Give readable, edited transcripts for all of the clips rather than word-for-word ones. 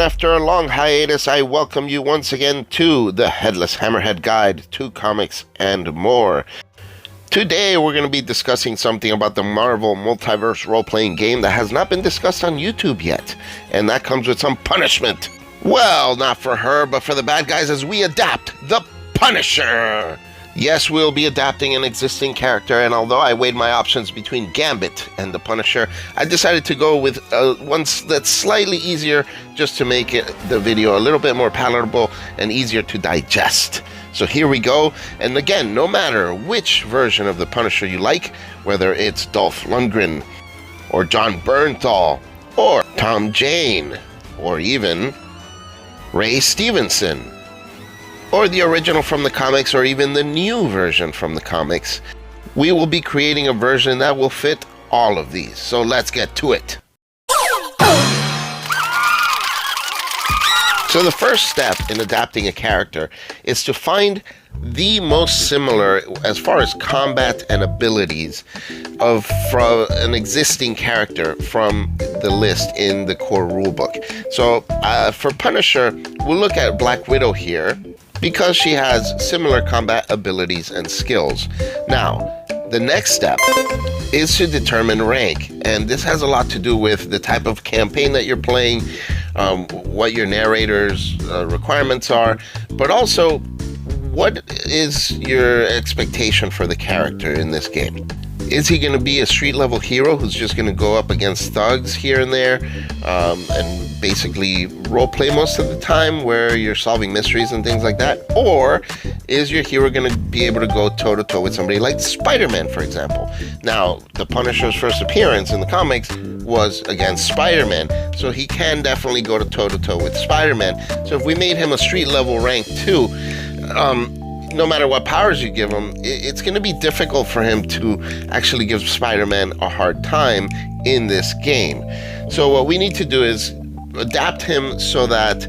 after a long hiatus, I welcome you once again to the Headless Hammerhead Guide to Comics and More. Today we're going to be discussing something about the Marvel Multiverse role-playing game that has not been discussed on YouTube yet, and that comes with some punishment. Well, not for her, but for the bad guys as we adapt the Punisher! Yes, we'll be adapting an existing character, and although I weighed my options between Gambit and the Punisher, I decided to go with one that's slightly easier just to make the video a little bit more palatable and easier to digest. So here we go, and again, no matter which version of the Punisher you like, whether it's Dolph Lundgren, or Jon Bernthal, or Tom Jane, or even Ray Stevenson, or the original from the comics, or even the new version from the comics, we will be creating a version that will fit all of these. So let's get to it. So the first step in adapting a character is to find the most similar, as far as combat and abilities, from an existing character from the list in the core rulebook. So for Punisher, we'll look at Black Widow here, because she has similar combat abilities and skills. Now, the next step is to determine rank, and this has a lot to do with the type of campaign that you're playing, what your narrator's requirements are, but also what is your expectation for the character in this game. Is he going to be a street-level hero who's just going to go up against thugs here and there and basically roleplay most of the time where you're solving mysteries and things like that? Or is your hero going to be able to go toe-to-toe with somebody like Spider-Man, for example? Now, the Punisher's first appearance in the comics was against Spider-Man, so he can definitely go toe-to-toe with Spider-Man. So if we made him a street-level rank 2, no matter what powers you give him, it's going to be difficult for him to actually give Spider-Man a hard time in this game. So what we need to do is adapt him so that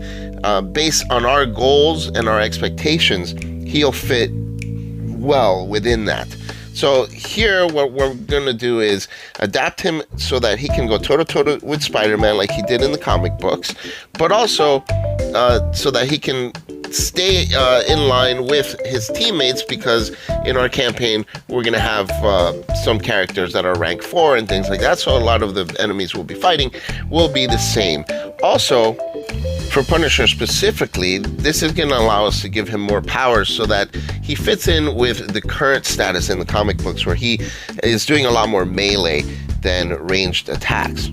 based on our goals and our expectations, he'll fit well within that. So here what we're going to do is adapt him so that he can go toe-to-toe with Spider-Man like he did in the comic books, but also so that he can stay in line with his teammates, because in our campaign we're going to have some characters that are rank 4 and things like that, so a lot of the enemies we'll be fighting will be the same. Also, for Punisher specifically, this is going to allow us to give him more powers so that he fits in with the current status in the comic books, where he is doing a lot more melee than ranged attacks.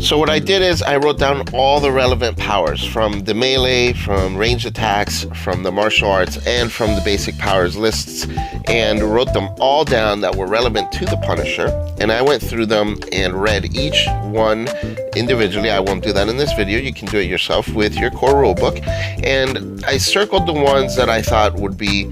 So what I did is I wrote down all the relevant powers from the melee, from ranged attacks, from the martial arts, and from the basic powers lists, and wrote them all down that were relevant to the Punisher. And I went through them and read each one individually. I won't do that in this video. You can do it yourself with your core rulebook. And I circled the ones that I thought would be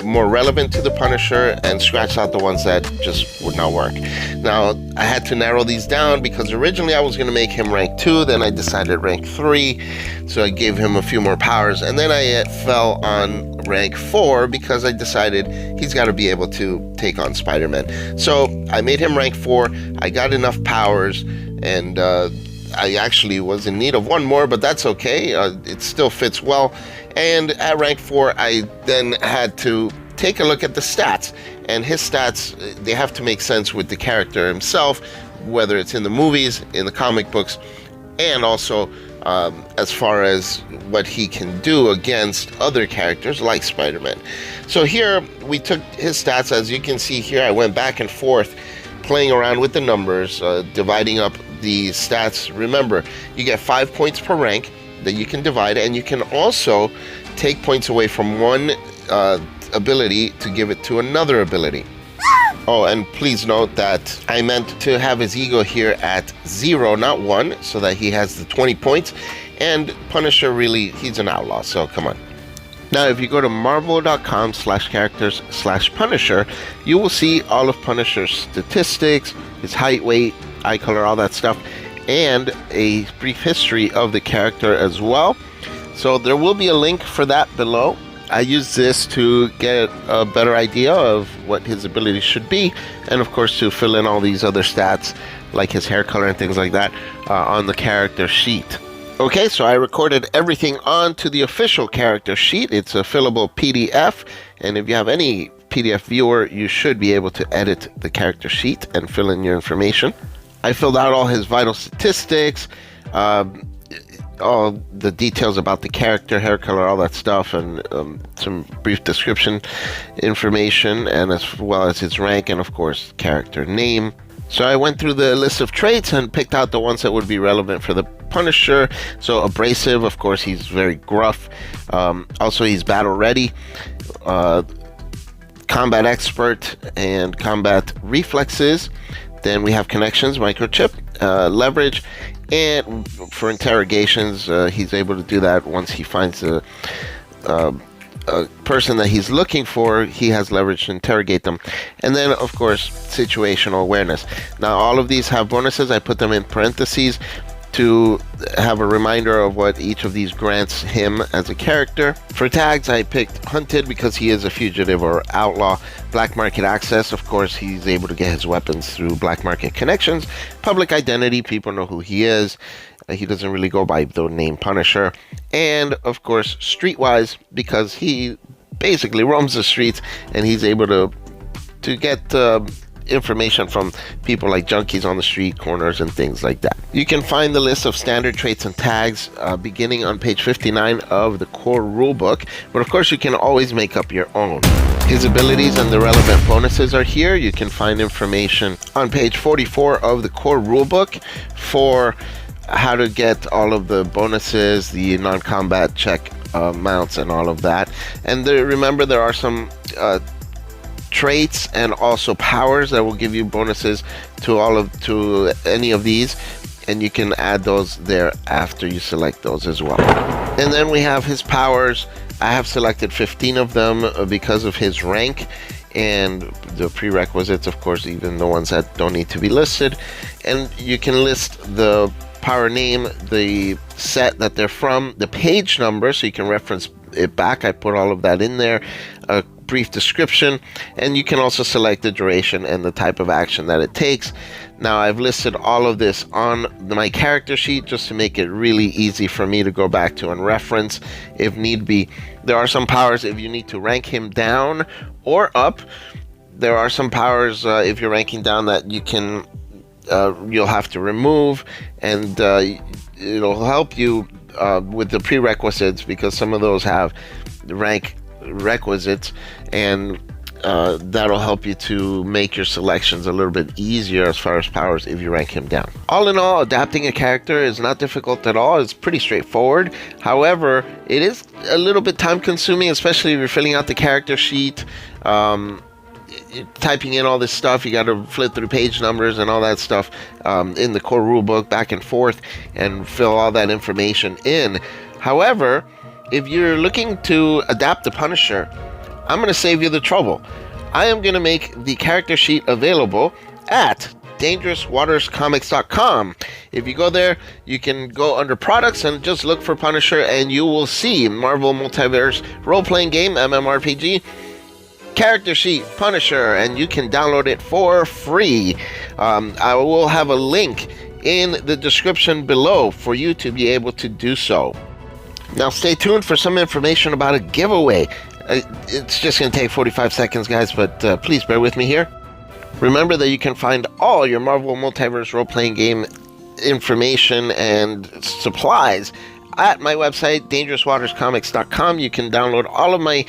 more relevant to the Punisher and scratched out the ones that just would not work. Now, I had to narrow these down because originally I was going to make him rank 2, then I decided rank 3, so I gave him a few more powers, and then I fell on rank 4 because I decided he's got to be able to take on Spider-Man. So I made him rank 4, I got enough powers, and I actually was in need of one more, but that's okay, it still fits well. And at rank 4, I then had to take a look at the stats. And his stats, they have to make sense with the character himself, whether it's in the movies, in the comic books, and also as far as what he can do against other characters like Spider-Man. So here, we took his stats. As you can see here, I went back and forth playing around with the numbers, dividing up the stats. Remember, you get 5 points per rank that you can divide, and you can also take points away from one ability to give it to another ability. Oh, and please note that I meant to have his ego here at 0, not 1, so that he has the 20 points. And Punisher, really, he's an outlaw, so come on. Now, if you go to marvel.com/characters/Punisher, you will see all of Punisher's statistics, his height, weight, eye color, all that stuff, and a brief history of the character as well. So there will be a link for that below. I use this to get a better idea of what his abilities should be, and of course to fill in all these other stats like his hair color and things like that on the character sheet. Okay, so I recorded everything onto the official character sheet. It's a fillable PDF, and if you have any PDF viewer, you should be able to edit the character sheet and fill in your information. I filled out all his vital statistics, all the details about the character, hair color, all that stuff, and some brief description information, and as well as his rank and, of course, character name. So I went through the list of traits and picked out the ones that would be relevant for the Punisher. So abrasive, of course, he's very gruff. Also, he's battle ready, combat expert, and combat reflexes. Then we have connections, microchip, leverage, and for interrogations, he's able to do that once he finds a person that he's looking for. He has leverage to interrogate them. And then, of course, situational awareness. Now, all of these have bonuses. I put them in parentheses to have a reminder of what each of these grants him as a character. For tags, I picked hunted because he is a fugitive or outlaw. Black market access, of course, he's able to get his weapons through black market connections. Public identity, people know who he is. He doesn't really go by the name Punisher. And, of course, streetwise, because he basically roams the streets and he's able to get information from people like junkies on the street corners and things like that. You can find the list of standard traits and tags beginning on page 59 of the core rulebook, but of course you can always make up your own. His abilities and the relevant bonuses are here. You can find information on page 44 of the core rulebook for how to get all of the bonuses, the non-combat check mounts, and all of that. And remember, there are some traits and also powers that will give you bonuses to any of these, and you can add those there after you select those as well. And then we have his powers. I have selected 15 of them because of his rank, and the prerequisites, of course, even the ones that don't need to be listed. And you can list the power name, the set that they're from, the page number, so you can reference it back. I put all of that in there. A brief description, and you can also select the duration and the type of action that it takes. Now, I've listed all of this on my character sheet just to make it really easy for me to go back to and reference if need be. There are some powers if you need to rank him down or up. There are some powers if you're ranking down that you can you'll have to remove, and it'll help you with the prerequisites, because some of those have rank requisites, and that'll help you to make your selections a little bit easier as far as powers if you rank him down. All in all, adapting a character is not difficult at all. It's pretty straightforward. However, it is a little bit time consuming, especially if you're filling out the character sheet. Typing in all this stuff, you got to flip through page numbers and all that stuff in the core rulebook back and forth and fill all that information in. However, if you're looking to adapt the Punisher, I'm going to save you the trouble. I am going to make the character sheet available at DangerousWatersComics.com. If you go there, you can go under products and just look for Punisher, and you will see Marvel Multiverse role-playing game, MMORPG, character sheet, Punisher, and you can download it for free. I will have a link in the description below for you to be able to do so. Now stay tuned for some information about a giveaway. It's just going to take 45 seconds, guys, but please bear with me here. Remember that you can find all your Marvel Multiverse role-playing game information and supplies at my website, DangerousWatersComics.com. You can download all of my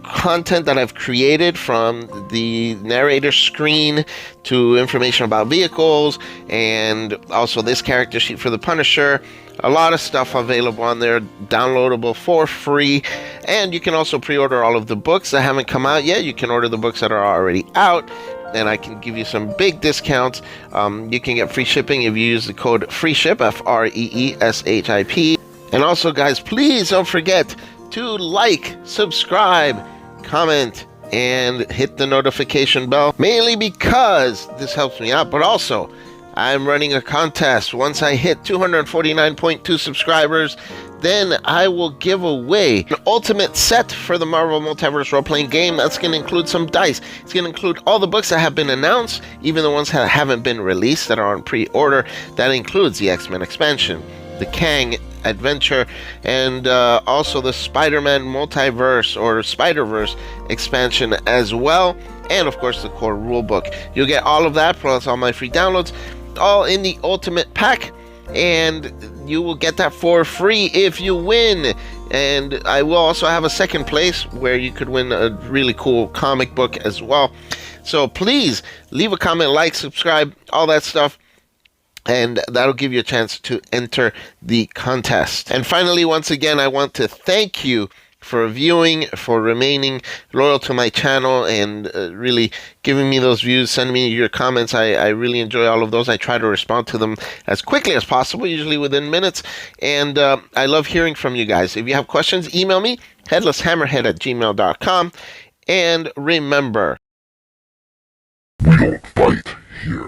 content that I've created, from the narrator screen to information about vehicles, and also this character sheet for the Punisher. A lot of stuff available on there, downloadable for free. And you can also pre-order all of the books that haven't come out yet. You can order the books that are already out, and I can give you some big discounts. You can get free shipping if you use the code FREESHIP, FREESHIP. And also, guys, please don't forget to like, subscribe, comment, and hit the notification bell, mainly because this helps me out, but also I'm running a contest. Once I hit 249.2 subscribers, then I will give away an ultimate set for the Marvel Multiverse role-playing game. That's going to include some dice. It's going to include all the books that have been announced, even the ones that haven't been released that are on pre-order. That includes the X-Men expansion, the Kang adventure, and also the Spider-Man Multiverse or Spider-Verse expansion as well, and of course the core rulebook. You'll get all of that plus all my free downloads, all in the Ultimate Pack, and you will get that for free if you win. And I will also have a second place where you could win a really cool comic book as well. So please leave a comment, like, subscribe, all that stuff, and that'll give you a chance to enter the contest. And finally, once again, I want to thank you for viewing, for remaining loyal to my channel, and really giving me those views, sending me your comments. I really enjoy all of those. I try to respond to them as quickly as possible, usually within minutes, and I love hearing from you guys. If you have questions, email me, headlesshammerhead@gmail.com, and remember, we don't fight here.